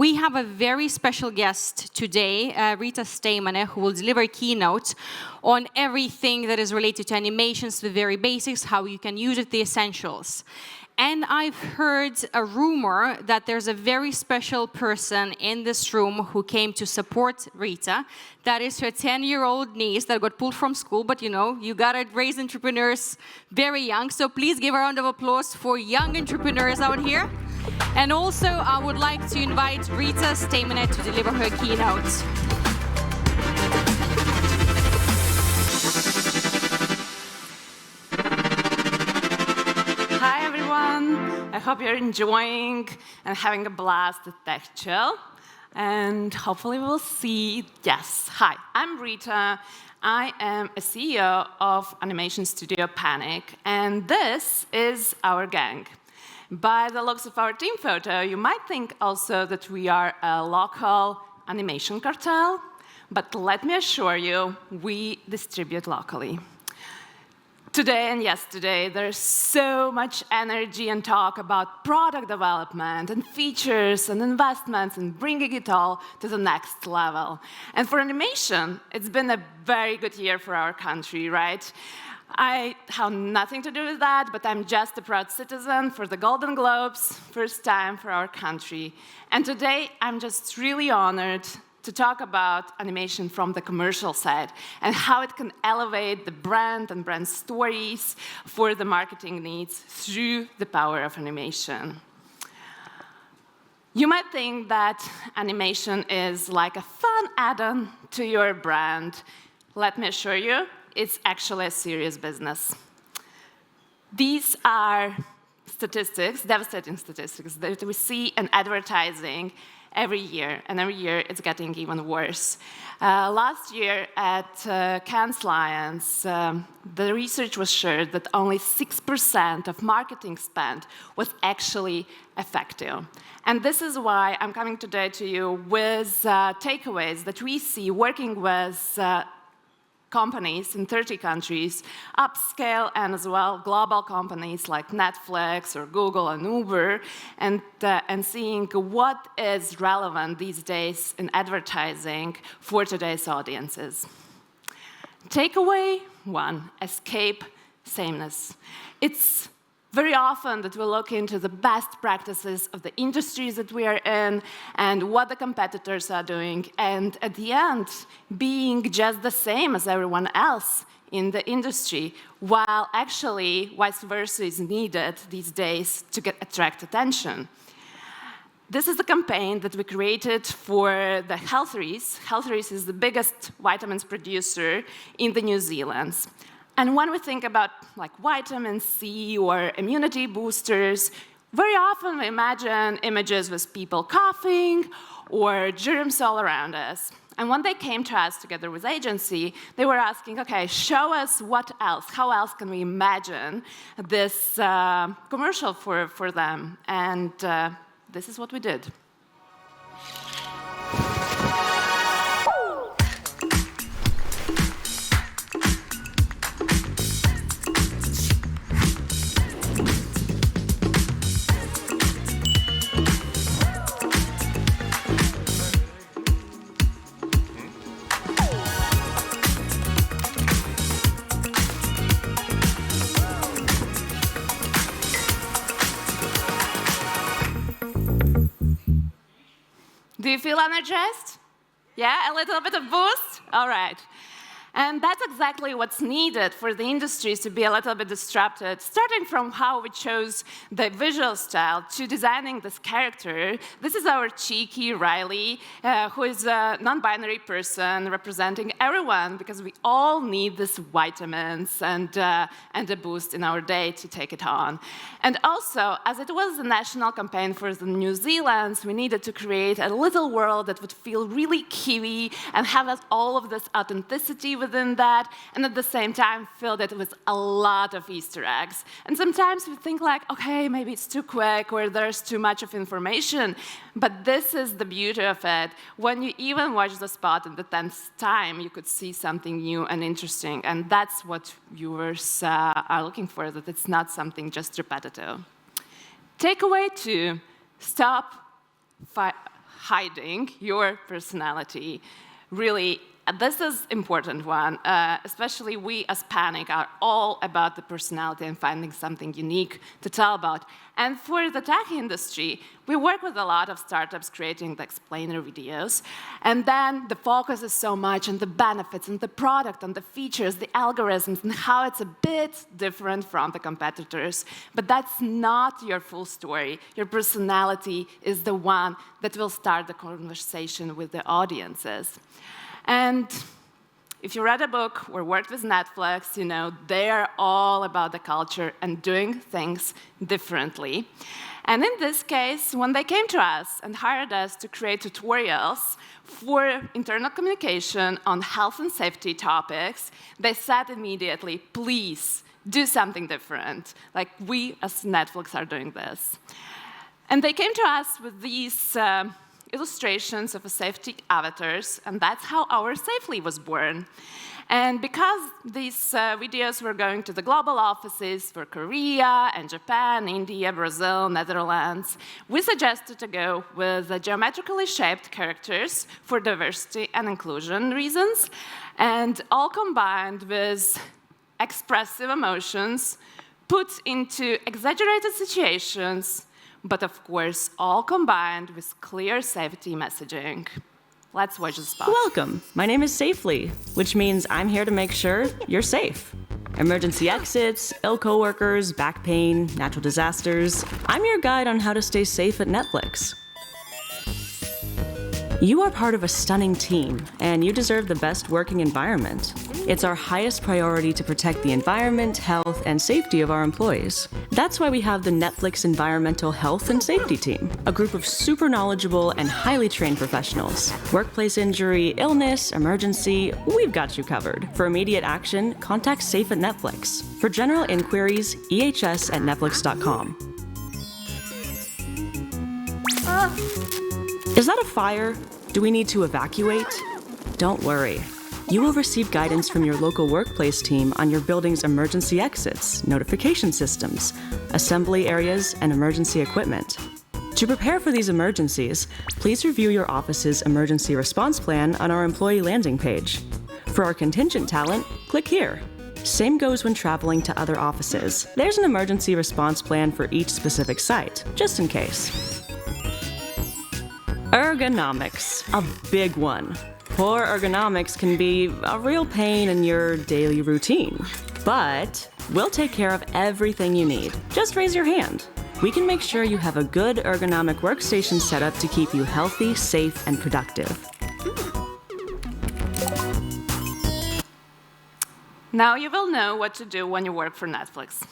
We have a very special guest today, Rita Steimane, who will deliver a keynote on everything that is related to animations, the very basics, how you can use it, the essentials. And I've heard a rumor that there's a very special person in this room who came to support Rita. That is her 10-year-old niece that got pulled from school, but you know, you gotta raise entrepreneurs very young. So please give a round of applause for young entrepreneurs out here. And also, I would like to invite Rita Steimane to deliver her keynote. Hi everyone, I hope you're enjoying and having a blast at TechChill. And hopefully we'll see, yes, hi, I'm Rita. I am a CEO of animation studio Panic, and this is our gang. By the looks of our team photo, you might think also that we are a local animation cartel, but let me assure you, we distribute locally. Today and yesterday, there's so much energy and talk about product development and features and investments and bringing it all to the next level. And for animation, it's been a very good year for our country, right? I have nothing to do with that, but I'm just a proud citizen for the Golden Globes, first time for our country. And today, I'm just really honored to talk about animation from the commercial side and how it can elevate the brand and brand stories for the marketing needs through the power of animation. You might think that animation is like a fun add-on to your brand. Let me assure you, it's actually a serious business. These are statistics, devastating statistics, that we see in advertising every year, and every year it's getting even worse. Last year at Cannes Lions, the research was shared that only 6% of marketing spend was actually effective. And this is why I'm coming today to you with takeaways that we see working with companies in 30 countries, upscale and as well global companies like Netflix or Google and Uber, and seeing what is relevant these days in advertising for today's audiences. Takeaway 1, escape sameness. It's very often that we look into the best practices of the industries that we are in and what the competitors are doing, and at the end, being just the same as everyone else in the industry, while actually vice versa is needed these days to attract attention. This is the campaign that we created for the Healthrees. Healthrees is the biggest vitamins producer in the New Zealand. And when we think about like vitamin C or immunity boosters, very often we imagine images with people coughing or germs all around us. And when they came to us together with agency, they were asking, okay, show us what else, how else can we imagine this commercial for them? And this is what we did. Do you feel energized? Yeah, a little bit of boost? All right. And that's exactly what's needed for the industries to be a little bit disrupted, starting from how we chose the visual style to designing this character. This is our cheeky Riley, who is a non-binary person representing everyone, because we all need these vitamins and a boost in our day to take it on. And also, as it was a national campaign for the New Zealand, we needed to create a little world that would feel really Kiwi and have all of this authenticity within that, and at the same time filled it with a lot of Easter eggs. And sometimes we think like, okay, maybe it's too quick or there's too much of information, but this is the beauty of it. When you even watch the spot in the 10th time, you could see something new and interesting, and that's what viewers are looking for, that it's not something just repetitive. Takeaway 2, stop hiding your personality. Really, this is important one. Especially we as Panic are all about the personality and finding something unique to tell about. And for the tech industry, we work with a lot of startups creating the explainer videos. And then the focus is so much on the benefits and the product and the features, the algorithms, and how it's a bit different from the competitors. But that's not your full story. Your personality is the one that will start the conversation with the audiences. And if you read a book or worked with Netflix, you know they're all about the culture and doing things differently. And in this case, when they came to us and hired us to create tutorials for internal communication on health and safety topics, they said immediately, please do something different. Like we as Netflix are doing this. And they came to us with these illustrations of safety avatars, and that's how our Safely was born. And because these videos were going to the global offices for Korea and Japan, India, Brazil, Netherlands, we suggested to go with the geometrically shaped characters for diversity and inclusion reasons, and all combined with expressive emotions put into exaggerated situations, but of course, all combined with clear safety messaging. Let's watch the spot. Welcome. My name is Safely, which means I'm here to make sure you're safe. Emergency exits, ill coworkers, back pain, natural disasters. I'm your guide on how to stay safe at Netflix. You are part of a stunning team, and you deserve the best working environment. It's our highest priority to protect the environment, health, and safety of our employees. That's why we have the Netflix Environmental Health and Safety Team, a group of super knowledgeable and highly trained professionals. Workplace injury, illness, emergency, we've got you covered. For immediate action, contact Safe at Netflix. For general inquiries, ehs@netflix.com. Is that a fire? Do we need to evacuate? Don't worry. You will receive guidance from your local workplace team on your building's emergency exits, notification systems, assembly areas, and emergency equipment. To prepare for these emergencies, please review your office's emergency response plan on our employee landing page. For our contingent talent, click here. Same goes when traveling to other offices. There's an emergency response plan for each specific site, just in case. Ergonomics, a big one. Poor ergonomics can be a real pain in your daily routine. But we'll take care of everything you need. Just raise your hand. We can make sure you have a good ergonomic workstation set up to keep you healthy, safe, and productive. Now you will know what to do when you work for Netflix.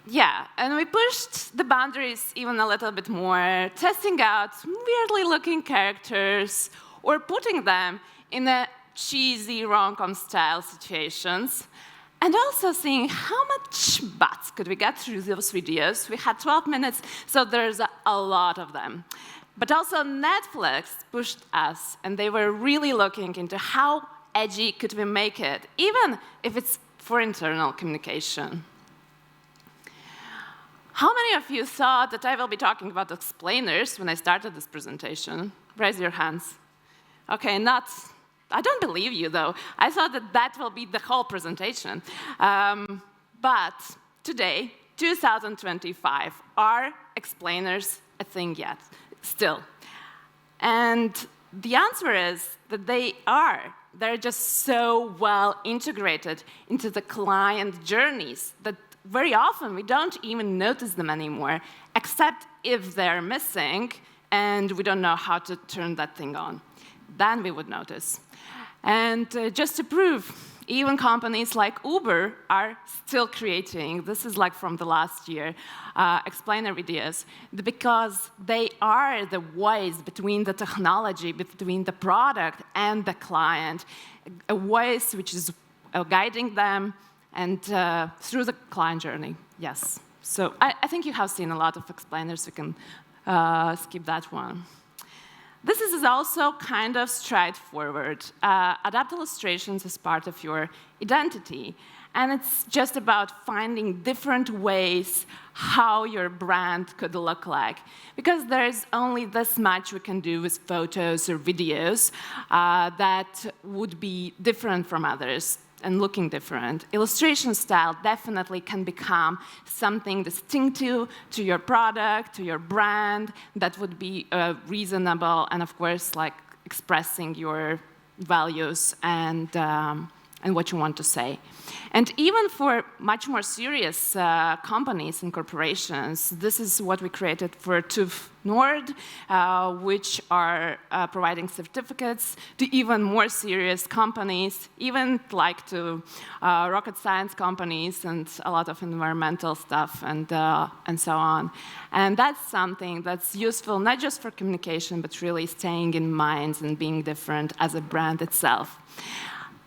Yeah, and we pushed the boundaries even a little bit more, testing out weirdly looking characters or putting them in a cheesy rom-com style situations, and also seeing how much butts could we get through those videos. We had 12 minutes, so there's a lot of them. But also Netflix pushed us, and they were really looking into how edgy could we make it, even if it's for internal communication. How many of you thought that I will be talking about explainers when I started this presentation? Raise your hands. Okay, I don't believe you, though. I thought that that will be the whole presentation. But today, 2025, are explainers a thing yet? Still. And the answer is that they are. They're just so well integrated into the client journeys that very often we don't even notice them anymore, except if they're missing and we don't know how to turn that thing on. Then we would notice. And just to prove, even companies like Uber are still creating, this is like from the last year, explainer videos, because they are the voice between the technology, between the product and the client, a voice which is guiding them and through the client journey, yes. So I think you have seen a lot of explainers. You can skip that one. This is also kind of straightforward. Adapt illustrations as part of your identity. And it's just about finding different ways how your brand could look like. Because there's only this much we can do with photos or videos that would be different from others and looking different. Illustration style definitely can become something distinctive to your product, to your brand, that would be reasonable, and of course, like expressing your values and what you want to say. And even for much more serious companies and corporations, this is what we created for TÜV Nord, which are providing certificates to even more serious companies, even like to rocket science companies and a lot of environmental stuff and so on. And that's something that's useful not just for communication, but really staying in mind and being different as a brand itself.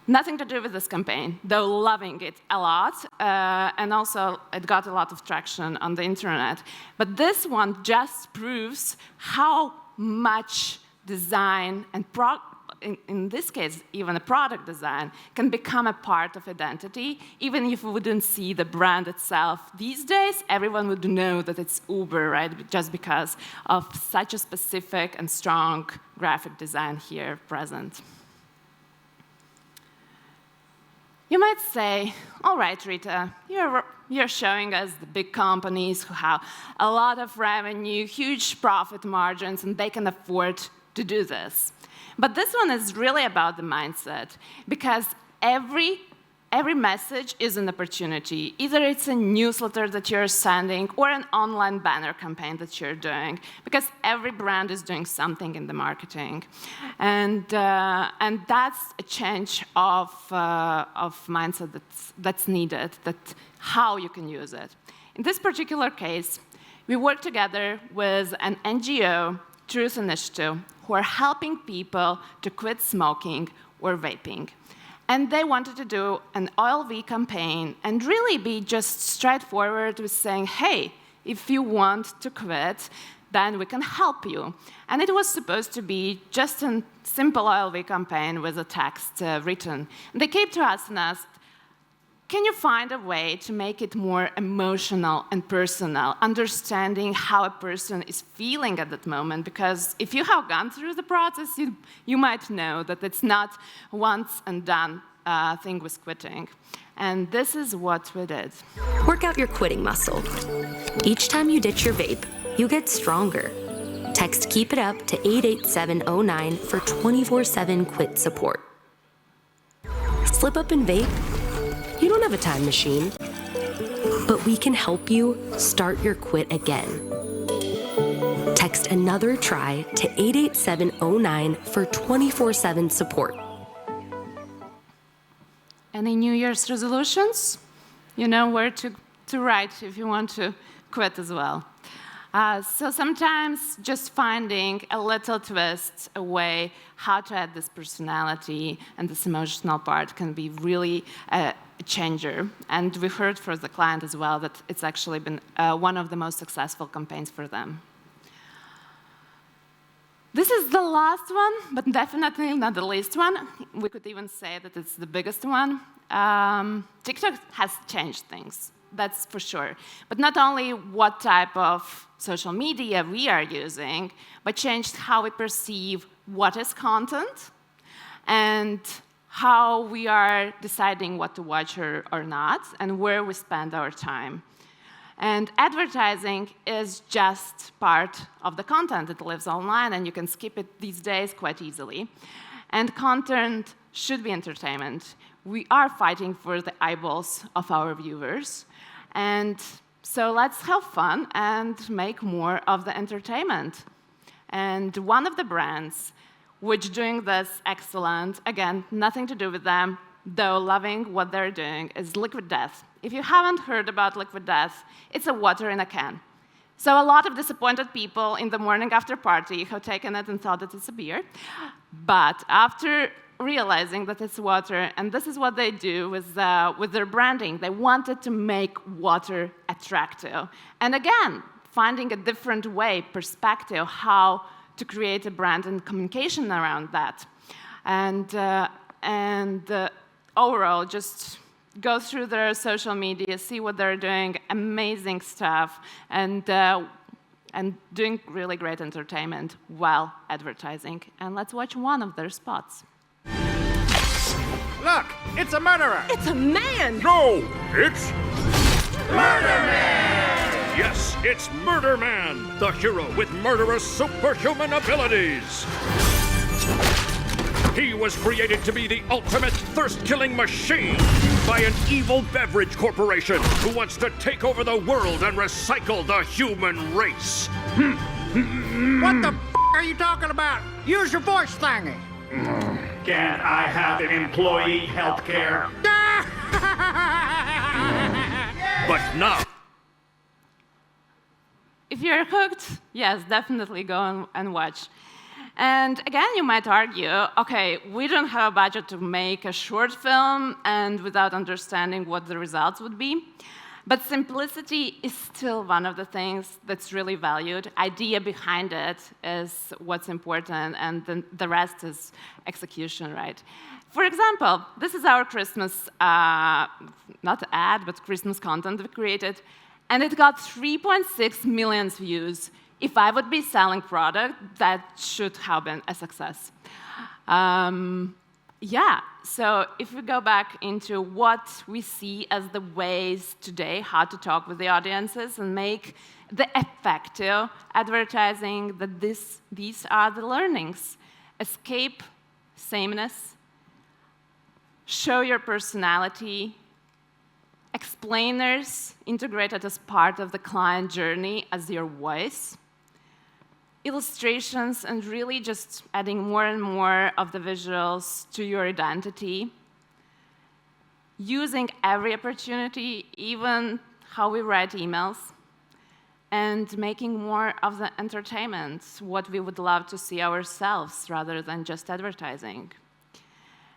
Nothing to do with this campaign, though loving it a lot, and also it got a lot of traction on the internet. But this one just proves how much design and in this case, even a product design, can become a part of identity. Even if we wouldn't see the brand itself these days, everyone would know that it's Uber, right? Just because of such a specific and strong graphic design here present. You might say, all right, Rita, you're showing us the big companies who have a lot of revenue, huge profit margins, and they can afford to do this. But this one is really about the mindset, because every message is an opportunity. Either it's a newsletter that you're sending or an online banner campaign that you're doing, because every brand is doing something in the marketing. And that's a change of mindset that's needed, how you can use it. In this particular case, we work together with an NGO, Truth Initiative, who are helping people to quit smoking or vaping. And they wanted to do an OLV campaign and really be just straightforward with saying, hey, if you want to quit, then we can help you. And it was supposed to be just a simple OLV campaign with a text written. And they came to us and asked, can you find a way to make it more emotional and personal, understanding how a person is feeling at that moment? Because if you have gone through the process, you might know that it's not once and done thing with quitting. And this is what we did. Work out your quitting muscle. Each time you ditch your vape, you get stronger. Text Keep It Up to 88709 for 24/7 quit support. Slip up and vape? You don't have a time machine, but we can help you start your quit again. Text Another Try to 88709 for 24/7 support. Any New Year's resolutions? You know where to write if you want to quit as well. So sometimes just finding a little twist, a way how to add this personality and this emotional part can be really a changer. And we heard from the client as well that it's actually been one of the most successful campaigns for them. This is the last one, but definitely not the least one. We could even say that it's the biggest one. TikTok has changed things, that's for sure. But not only what type of social media we are using, but changed how we perceive what is content and how we are deciding what to watch or not, and where we spend our time. And advertising is just part of the content. It lives online, and you can skip it these days quite easily. And content should be entertainment. We are fighting for the eyeballs of our viewers. And so let's have fun and make more of the entertainment. And one of the brands which doing this excellent, again, nothing to do with them, though loving what they're doing, is Liquid Death. If you haven't heard about Liquid Death, it's a water in a can. So a lot of disappointed people in the morning after party have taken it and thought that it's a beer. But after realizing that it's water, and this is what they do with their branding, they wanted to make water attractive. And again, finding a different way, perspective, how to create a brand and communication around that. And overall, just go through their social media, see what they're doing, amazing stuff, and doing really great entertainment while advertising. And let's watch one of their spots. Look, it's a murderer! It's a man! No, it's Murder Man! Yes, it's Murder Man, the hero with murderous superhuman abilities. He was created to be the ultimate thirst-killing machine by an evil beverage corporation who wants to take over the world and recycle the human race. What the are you talking about? Use your voice thingy! Can't I have an employee health care? But now, If you're hooked, yes, definitely go and watch. And again, you might argue, okay, we don't have a budget to make a short film and without understanding what the results would be. But simplicity is still one of the things that's really valued. Idea behind it is what's important, and then the rest is execution, right? For example, this is our Christmas, not ad, but Christmas content we created, and it got 3.6 million views. If I would be selling product, that should have been a success. Yeah, so if we go back into what we see as the ways today how to talk with the audiences and make the effective advertising, that these are the learnings. Escape sameness, show your personality, explainers integrated as part of the client journey as your voice, illustrations, and really just adding more and more of the visuals to your identity, using every opportunity, even how we write emails, and making more of the entertainment, what we would love to see ourselves rather than just advertising.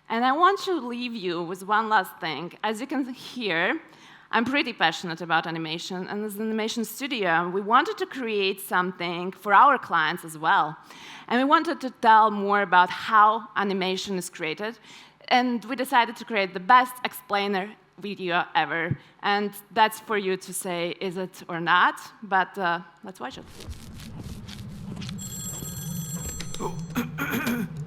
And I want to leave you with one last thing. As you can hear, I'm pretty passionate about animation, and as an animation studio, we wanted to create something for our clients as well. And we wanted to tell more about how animation is created, and we decided to create the best explainer video ever. And that's for you to say, is it or not, but let's watch it. Oh,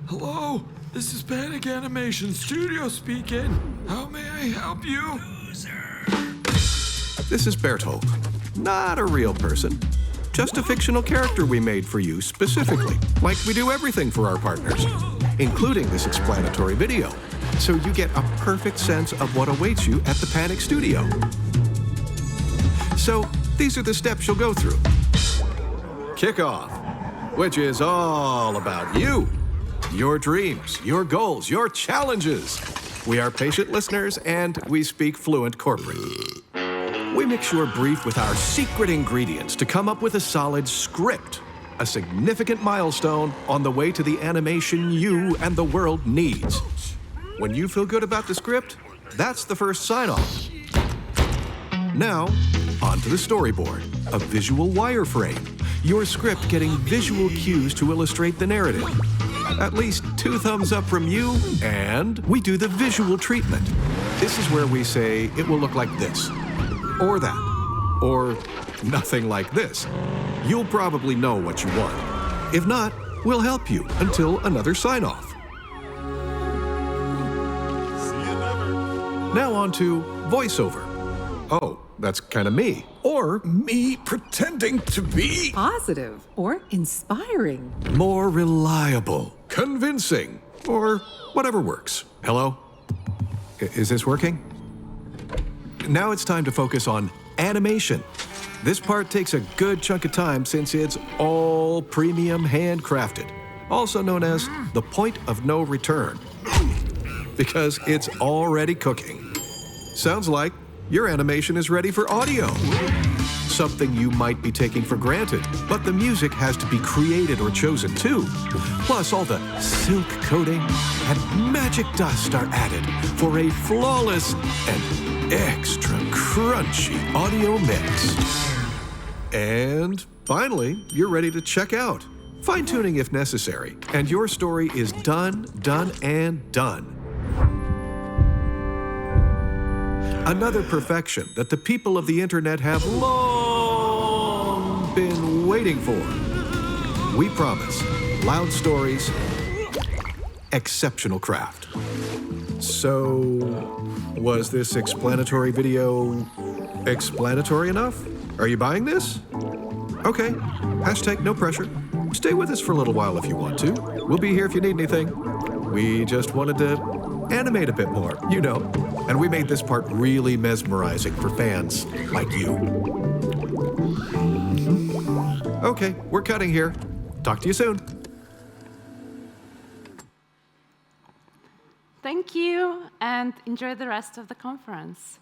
hello, this is Panic Animation Studio speaking. How may I help you? This is Berthold. Not a real person. Just a fictional character we made for you specifically, like we do everything for our partners, including this explanatory video, so you get a perfect sense of what awaits you at the Panic Studio. So, these are the steps you'll go through. Kickoff, which is all about you, your dreams, your goals, your challenges. We are patient listeners, and we speak fluent corporate. We mix your brief with our secret ingredients to come up with a solid script, a significant milestone on the way to the animation you and the world needs. When you feel good about the script, that's the first sign-off. Now, on to the storyboard, a visual wireframe, your script getting visual cues to illustrate the narrative. At least 2 thumbs up from you, and we do the visual treatment. This is where we say it will look like this, or that, or nothing like this. You'll probably know what you want. If not, we'll help you until another sign-off. Now on to voiceover. Oh, that's kind of me. Or Me pretending to be? Positive or inspiring. more reliable, convincing, or whatever works. Hello? Is this working? Now it's time to focus on animation. This part takes a good chunk of time since it's all premium handcrafted, also known as the point of no return, because it's already cooking. Sounds like your animation is ready for audio. Something you might be taking for granted, but the music has to be created or chosen too. Plus, all the silk coating and magic dust are added for a flawless and extra crunchy audio mix. And finally, you're ready to check out. Fine-tuning if necessary, and your story is done, and done. Another perfection that the people of the internet have long been waiting for. We promise loud stories, exceptional craft. So, was this explanatory video explanatory enough? Are you buying this? Okay, hashtag no pressure. Stay with us for a little while if you want to. We'll be here if you need anything. We just wanted to animate a bit more, you know. And we made this part really mesmerizing for fans like you. Okay, we're cutting here. Talk to you soon. Thank you, and enjoy the rest of the conference.